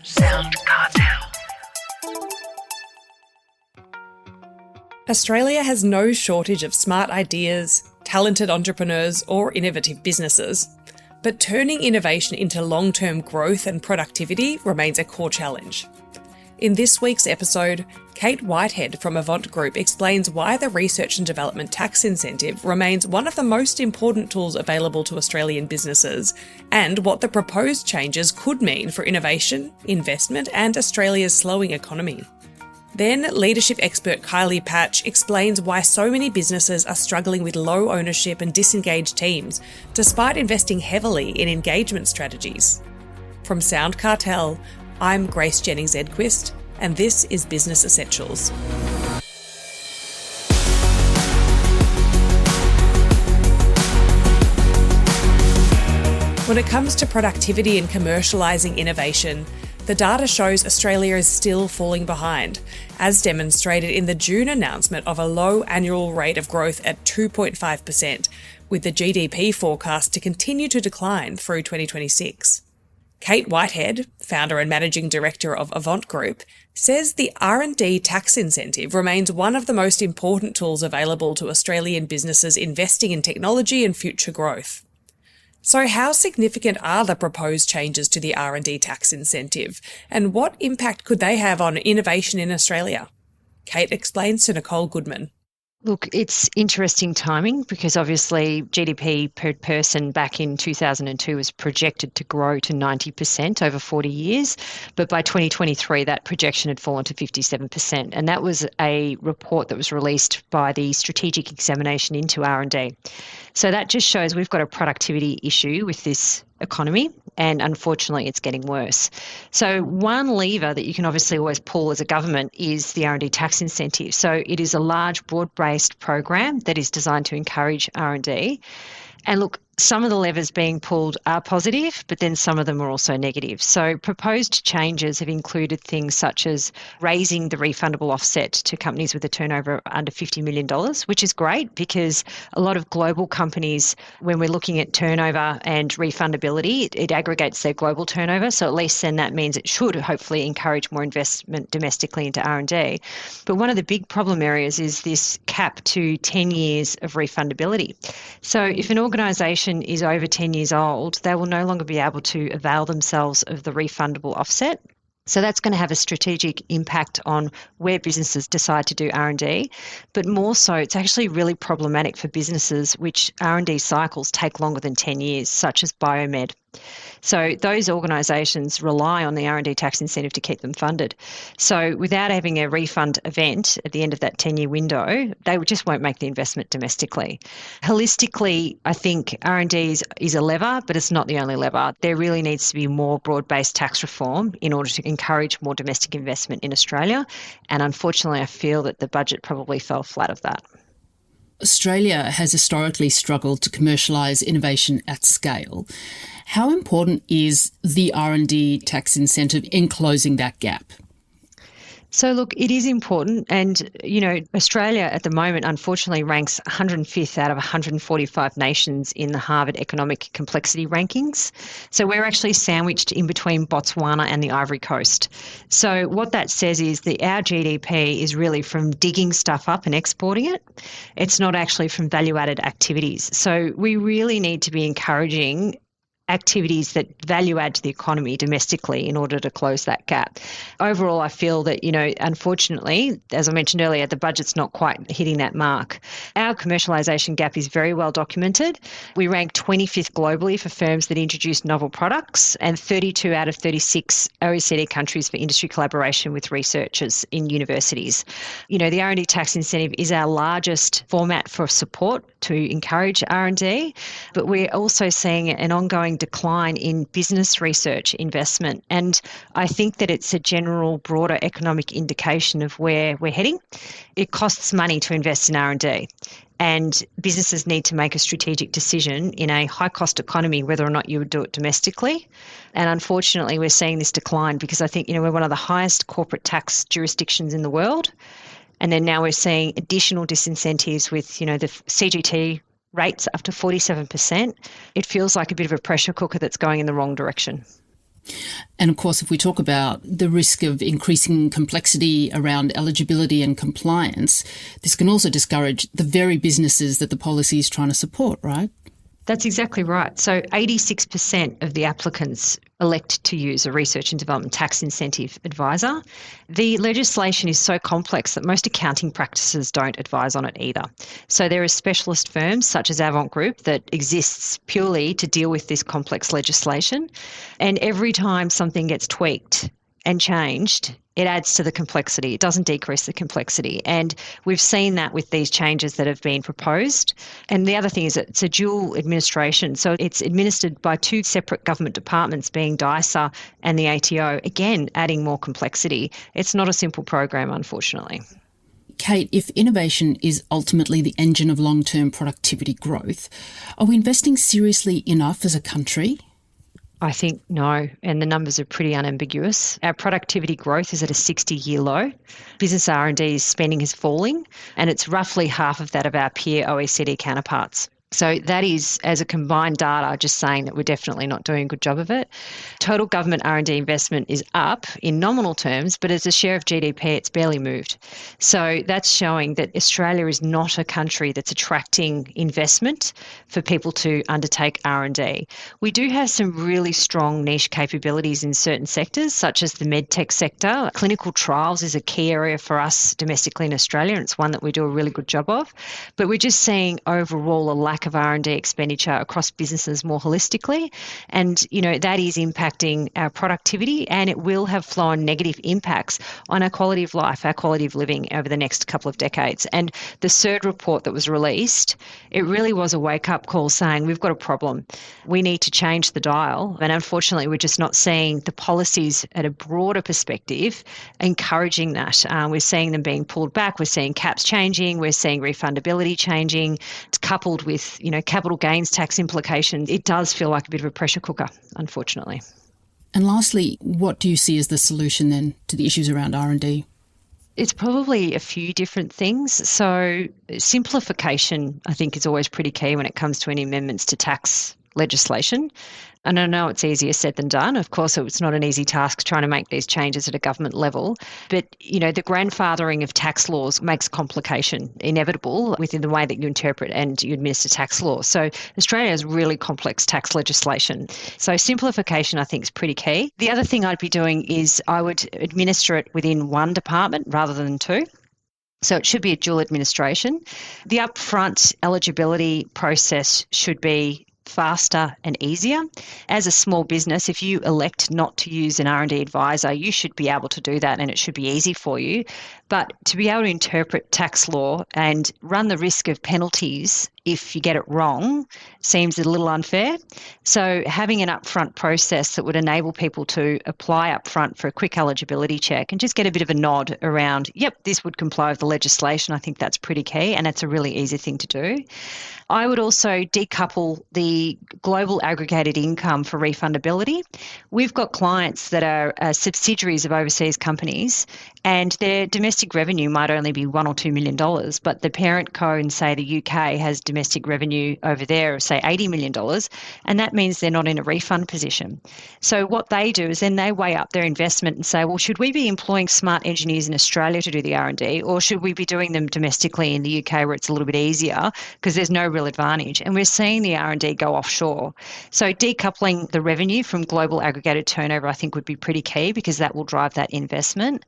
Sound Cartel. Australia has no shortage of smart ideas, talented entrepreneurs or innovative businesses, but turning innovation into long-term growth and productivity remains a core challenge. In this week's episode, Kate Whitehead from Avant Group explains why the Research and Development Tax Incentive remains one of the most important tools available to Australian businesses, and what the proposed changes could mean for innovation, investment and Australia's slowing economy. Then, leadership expert Kylie Paatsch explains why so many businesses are struggling with low ownership and disengaged teams, despite investing heavily in engagement strategies. From Sound Cartel, I'm Grace Jennings-Edquist, and this is Business Essentials. When it comes to productivity and commercialising innovation, the data shows Australia is still falling behind, as demonstrated in the June announcement of a low annual rate of growth at 2.5%, with the GDP forecast to continue to decline through 2026. Kate Whitehead, founder and managing director of Avant Group, says the R&D Tax Incentive remains one of the most important tools available to Australian businesses investing in technology and future growth. So how significant are the proposed changes to the R&D Tax Incentive, and what impact could they have on innovation in Australia? Kate explains to Nicole Goodman. Look, it's interesting timing because obviously GDP per person back in 2002 was projected to grow to 90% over 40 years. But by 2023, that projection had fallen to 57%. And that was a report that was released by the Strategic Examination into R&D. So that just shows we've got a productivity issue with this economy, and unfortunately it's getting worse. So one lever that you can obviously always pull as a government is the R&D tax incentive. So it is a large broad-based program that is designed to encourage R&D. And look, some of the levers being pulled are positive, but then some of them are also negative. So proposed changes have included things such as raising the refundable offset to companies with a turnover under $50 million, which is great because a lot of global companies, when we're looking at turnover and refundability, it aggregates their global turnover. So at least then that means it should hopefully encourage more investment domestically into R&D. But one of the big problem areas is this cap to 10 years of refundability. So if an organisation is over 10 years old, they will no longer be able to avail themselves of the refundable offset. So that's going to have a strategic impact on where businesses decide to do R&D. But more so, it's actually really problematic for businesses which R&D cycles take longer than 10 years, such as biomed. So those organisations rely on the R&D tax incentive to keep them funded. So without having a refund event at the end of that 10-year window, they just won't make the investment domestically. Holistically, I think R&D is a lever, but it's not the only lever. There really needs to be more broad-based tax reform in order to encourage more domestic investment in Australia. And unfortunately, I feel that the budget probably fell flat of that. Australia has historically struggled to commercialise innovation at scale. How important is the R&D tax incentive in closing that gap? So look, it is important, and Australia at the moment unfortunately ranks 105th out of 145 nations in the Harvard Economic Complexity Rankings. So we're actually sandwiched in between Botswana and the Ivory Coast. So what that says is that our GDP is really from digging stuff up and exporting it. It's not actually from value-added activities. So we really need to be encouraging activities that value add to the economy domestically in order to close that gap. Overall, I feel that, unfortunately, as I mentioned earlier, the budget's not quite hitting that mark. Our commercialisation gap is very well documented. We rank 25th globally for firms that introduce novel products and 32 out of 36 OECD countries for industry collaboration with researchers in universities. The R&D tax incentive is our largest format for support to encourage R&D, but we're also seeing an ongoing decline in business research investment. And I think that it's a general broader economic indication of where we're heading. It costs money to invest in R&D. And businesses need to make a strategic decision in a high-cost economy whether or not you would do it domestically. And unfortunately, we're seeing this decline because I think, we're one of the highest corporate tax jurisdictions in the world. And then now we're seeing additional disincentives with, the CGT rates up to 47%. It feels like a bit of a pressure cooker that's going in the wrong direction. And of course, if we talk about the risk of increasing complexity around eligibility and compliance, this can also discourage the very businesses that the policy is trying to support, right? That's exactly right. So 86% of the applicants elect to use a research and development tax incentive advisor. The legislation is so complex that most accounting practices don't advise on it either. So there are specialist firms such as Avant Group that exists purely to deal with this complex legislation. And every time something gets tweaked and changed, it adds to the complexity. It doesn't decrease the complexity. And we've seen that with these changes that have been proposed. And the other thing is that it's a dual administration. So it's administered by two separate government departments, being DISA and the ATO, again, adding more complexity. It's not a simple program, unfortunately. Kate, if innovation is ultimately the engine of long-term productivity growth, are we investing seriously enough as a country? I think no, and the numbers are pretty unambiguous. Our productivity growth is at a 60-year low. Business R&D spending is falling, and it's roughly half of that of our peer OECD counterparts. So that is, as a combined data, just saying that we're definitely not doing a good job of it. Total government R&D investment is up in nominal terms, but as a share of GDP, it's barely moved. So that's showing that Australia is not a country that's attracting investment for people to undertake R&D. We do have some really strong niche capabilities in certain sectors, such as the medtech sector. Clinical trials is a key area for us domestically in Australia, and it's one that we do a really good job of. But we're just seeing overall a lack of R&D expenditure across businesses more holistically. And, that is impacting our productivity, and it will have flow-on negative impacts on our quality of life, our quality of living over the next couple of decades. And the CERD report that was released, it really was a wake-up call saying we've got a problem. We need to change the dial. And unfortunately, we're just not seeing the policies at a broader perspective encouraging that. We're seeing them being pulled back. We're seeing caps changing. We're seeing refundability changing. It's coupled with capital gains tax implications. It does feel like a bit of a pressure cooker, unfortunately. And lastly, what do you see as the solution then to the issues around R&D? It's probably a few different things. So simplification, I think, is always pretty key when it comes to any amendments to tax legislation. And I know it's easier said than done. Of course, it's not an easy task trying to make these changes at a government level. But, the grandfathering of tax laws makes complication inevitable within the way that you interpret and you administer tax law. So Australia has really complex tax legislation. So simplification, I think, is pretty key. The other thing I'd be doing is I would administer it within one department rather than two. So it should be a dual administration. The upfront eligibility process should be faster and easier. As a small business, if you elect not to use an R&D advisor, you should be able to do that, and it should be easy for you. But to be able to interpret tax law and run the risk of penalties if you get it wrong seems a little unfair. So having an upfront process that would enable people to apply upfront for a quick eligibility check and just get a bit of a nod around, yep, this would comply with the legislation, I think that's pretty key, and it's a really easy thing to do. I would also decouple the global aggregated income for refundability. We've got clients that are subsidiaries of overseas companies, and their domestic revenue might only be $1 or $2 million, but the parent co in, say, the UK has domestic revenue over there of, say, $80 million, and that means they're not in a refund position. So what they do is then they weigh up their investment and say, well, should we be employing smart engineers in Australia to do the R&D, or should we be doing them domestically in the UK where it's a little bit easier because there's no real advantage? And we're seeing the R&D go offshore. So decoupling the revenue from global aggregated turnover, I think, would be pretty key because that will drive that investment.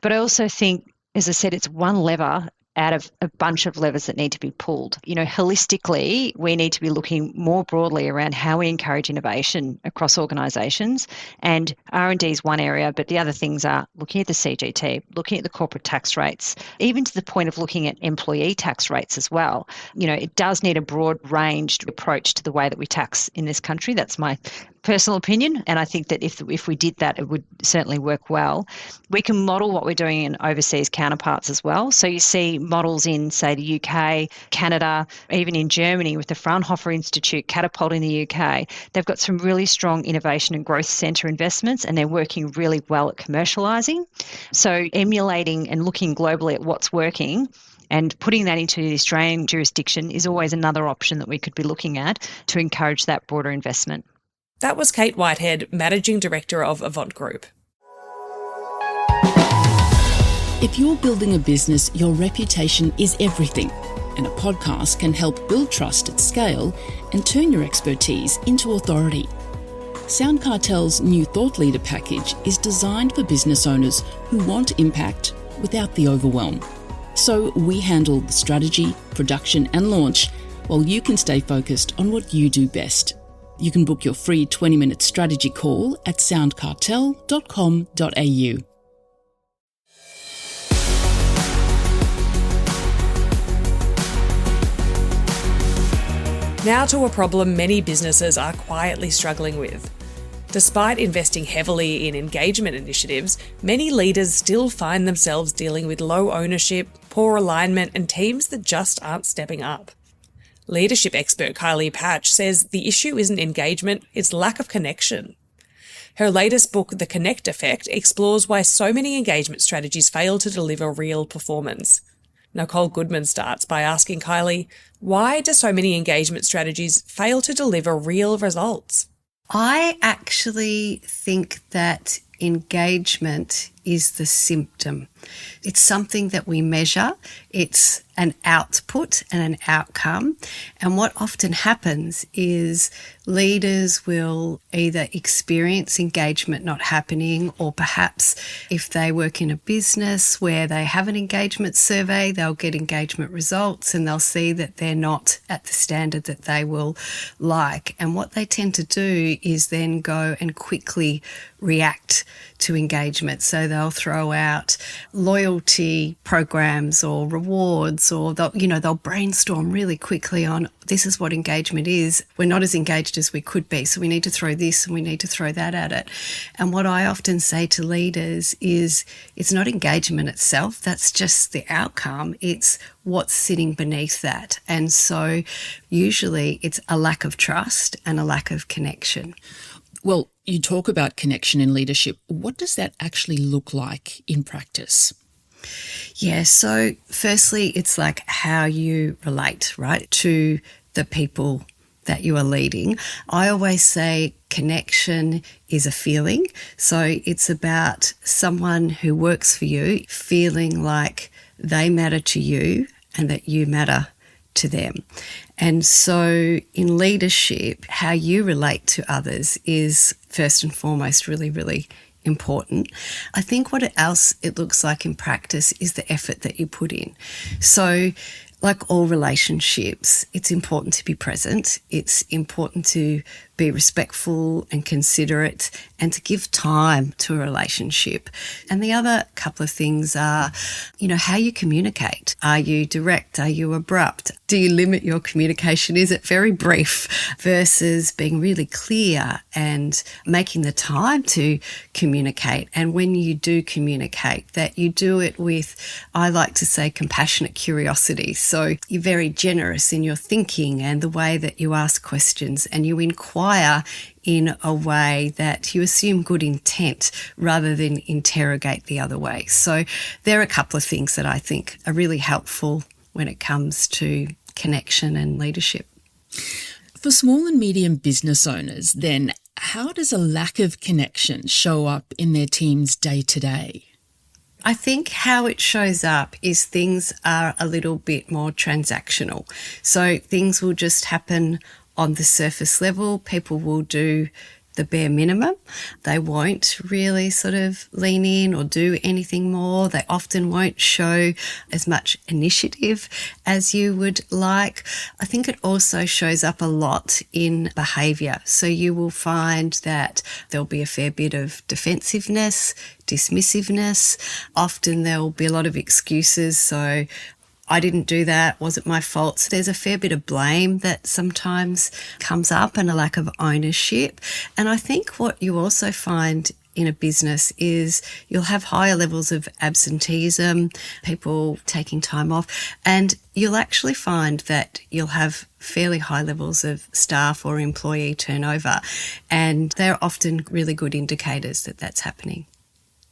But I also think, as I said, it's one lever out of a bunch of levers that need to be pulled. Holistically, we need to be looking more broadly around how we encourage innovation across organisations. And R&D is one area, but the other things are looking at the CGT, looking at the corporate tax rates, even to the point of looking at employee tax rates as well. It does need a broad-ranged approach to the way that we tax in this country. That's my personal opinion, and I think that if we did that, it would certainly work well. We can model what we're doing in overseas counterparts as well. So you see models in, say, the UK, Canada, even in Germany with the Fraunhofer Institute, Catapult in the UK. They've got some really strong innovation and growth centre investments, and they're working really well at commercialising. So emulating and looking globally at what's working and putting that into the Australian jurisdiction is always another option that we could be looking at to encourage that broader investment. That was Kate Whitehead, Managing Director of Avant Group. If you're building a business, your reputation is everything, and a podcast can help build trust at scale and turn your expertise into authority. Sound Cartel's new Thought Leader package is designed for business owners who want impact without the overwhelm. So we handle the strategy, production and launch, while you can stay focused on what you do best. You can book your free 20-minute strategy call at soundcartel.com.au. Now to a problem many businesses are quietly struggling with. Despite investing heavily in engagement initiatives, many leaders still find themselves dealing with low ownership, poor alignment, and teams that just aren't stepping up. Leadership expert Kylie Paatsch says the issue isn't engagement, it's lack of connection. Her latest book, The Connect Effect, explores why so many engagement strategies fail to deliver real performance. Nicole Goodman starts by asking Kylie, why do so many engagement strategies fail to deliver real results? I actually think that engagement is the symptom. It's something that we measure. It's an output and an outcome. And what often happens is leaders will either experience engagement not happening, or perhaps if they work in a business where they have an engagement survey, they'll get engagement results and they'll see that they're not at the standard that they will like. And what they tend to do is then go and quickly react to engagement. So they'll throw out loyalty programs or rewards, or they'll brainstorm really quickly on this is what engagement is. We're not as engaged as we could be, so we need to throw this and we need to throw that at it. And what I often say to leaders is it's not engagement itself, that's just the outcome. It's what's sitting beneath that. And so usually it's a lack of trust and a lack of connection. Well, you talk about connection in leadership. What does that actually look like in practice? Yeah, so firstly, it's like how you relate, right, to the people that you are leading. I always say connection is a feeling. So it's about someone who works for you feeling like they matter to you and that you matter to them. And so in leadership, how you relate to others is first and foremost really, really important. I think what else it looks like in practice is the effort that you put in. So like all relationships, it's important to be present. It's important to be respectful and considerate and to give time to a relationship. And the other couple of things are, how you communicate. Are you direct? Are you abrupt? Do you limit your communication? Is it very brief versus being really clear and making the time to communicate? And when you do communicate, that you do it with, I like to say, compassionate curiosity. So you're very generous in your thinking and the way that you ask questions, and you inquire in a way that you assume good intent rather than interrogate the other way. So there are a couple of things that I think are really helpful when it comes to connection and leadership. For small and medium business owners, then, how does a lack of connection show up in their teams day to day? I think how it shows up is things are a little bit more transactional. So things will just happen on the surface level. People will do the bare minimum. They won't really sort of lean in or do anything more. They often won't show as much initiative as you would like. I think it also shows up a lot in behaviour. So you will find that there'll be a fair bit of defensiveness, dismissiveness. Often there'll be a lot of excuses. So I didn't do that, wasn't my fault. So there's a fair bit of blame that sometimes comes up and a lack of ownership. And I think what you also find in a business is you'll have higher levels of absenteeism, people taking time off, and you'll actually find that you'll have fairly high levels of staff or employee turnover. And they're often really good indicators that that's happening.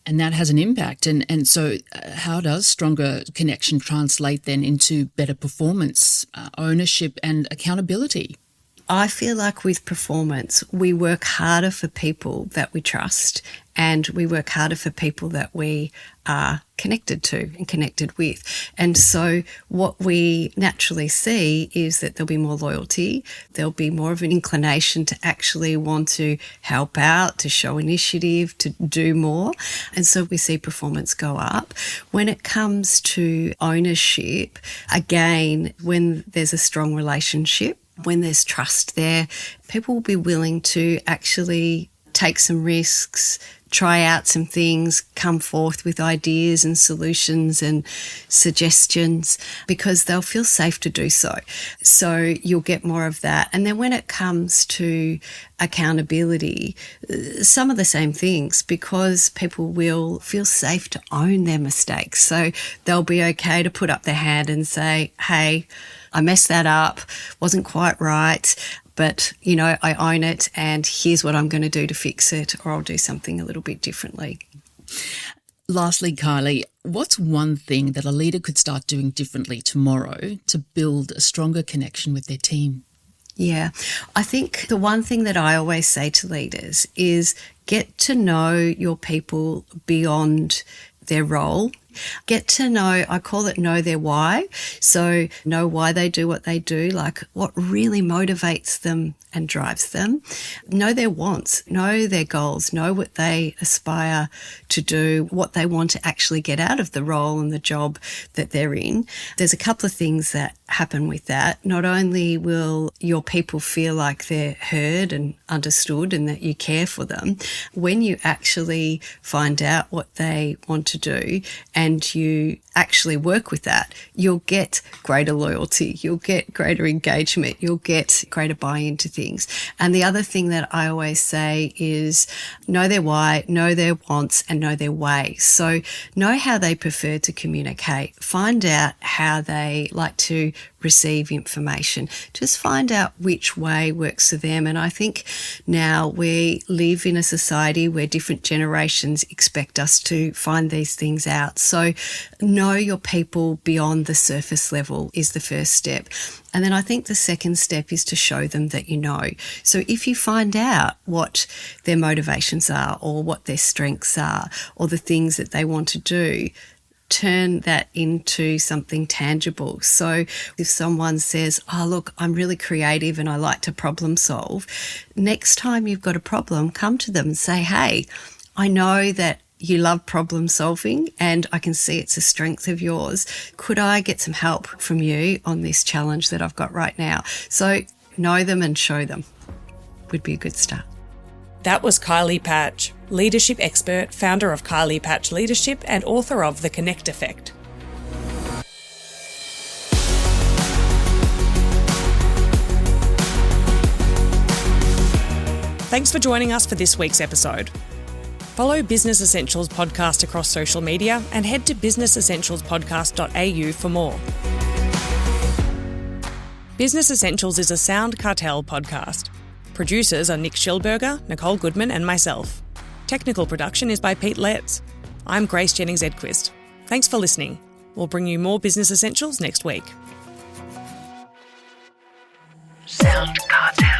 And that has an impact. And so how does stronger connection translate then into better performance, ownership and accountability? I feel like with performance, we work harder for people that we trust, and we work harder for people that we are connected to and connected with. And so what we naturally see is that there'll be more loyalty, there'll be more of an inclination to actually want to help out, to show initiative, to do more. And so we see performance go up. When it comes to ownership, again, when there's a strong relationship, when there's trust there, people will be willing to actually take some risks, try out some things, come forth with ideas and solutions and suggestions, because they'll feel safe to do so. So you'll get more of that. And then when it comes to accountability, some of the same things, because people will feel safe to own their mistakes. So they'll be okay to put up their hand and say, hey, I messed that up, wasn't quite right, but, I own it, and here's what I'm going to do to fix it, or I'll do something a little bit differently. Lastly, Kylie, what's one thing that a leader could start doing differently tomorrow to build a stronger connection with their team? Yeah, I think the one thing that I always say to leaders is get to know your people beyond their role. Get to know, I call it know their why. So know why they do what they do, like what really motivates them and drives them. Know their wants, know their goals, know what they aspire to do, what they want to actually get out of the role and the job that they're in. There's a couple of things that happen with that. Not only will your people feel like they're heard and understood and that you care for them, when you actually find out what they want to do and you actually work with that, you'll get greater loyalty, you'll get greater engagement, you'll get greater buy-in to things. And the other thing that I always say is know their why, know their wants, and know their way. So know how they prefer to communicate. Find out how they like to receive information. Just find out which way works for them. And I think now we live in a society where different generations expect us to find these things out. So know your people beyond the surface level is the first step. And then I think the second step is to show them that you know. So if you find out what their motivations are, or what their strengths are, or the things that they want to do, turn that into something tangible. So if someone says, oh, look, I'm really creative and I like to problem solve, next time you've got a problem, come to them and say, hey, I know that you love problem solving and I can see it's a strength of yours. Could I get some help from you on this challenge that I've got right now? So know them and show them would be a good start. That was Kylie Paatsch, leadership expert, founder of Kylie Paatsch Leadership and author of The Connect Effect. Thanks for joining us for this week's episode. Follow Business Essentials podcast across social media and head to businessessentialspodcast.au for more. Business Essentials is a Sound Cartel podcast. Producers are Nick Schilberger, Nicole Goodman and myself. Technical production is by Pete Letts. I'm Grace Jennings-Edquist. Thanks for listening. We'll bring you more Business Essentials next week. Sound Cartel.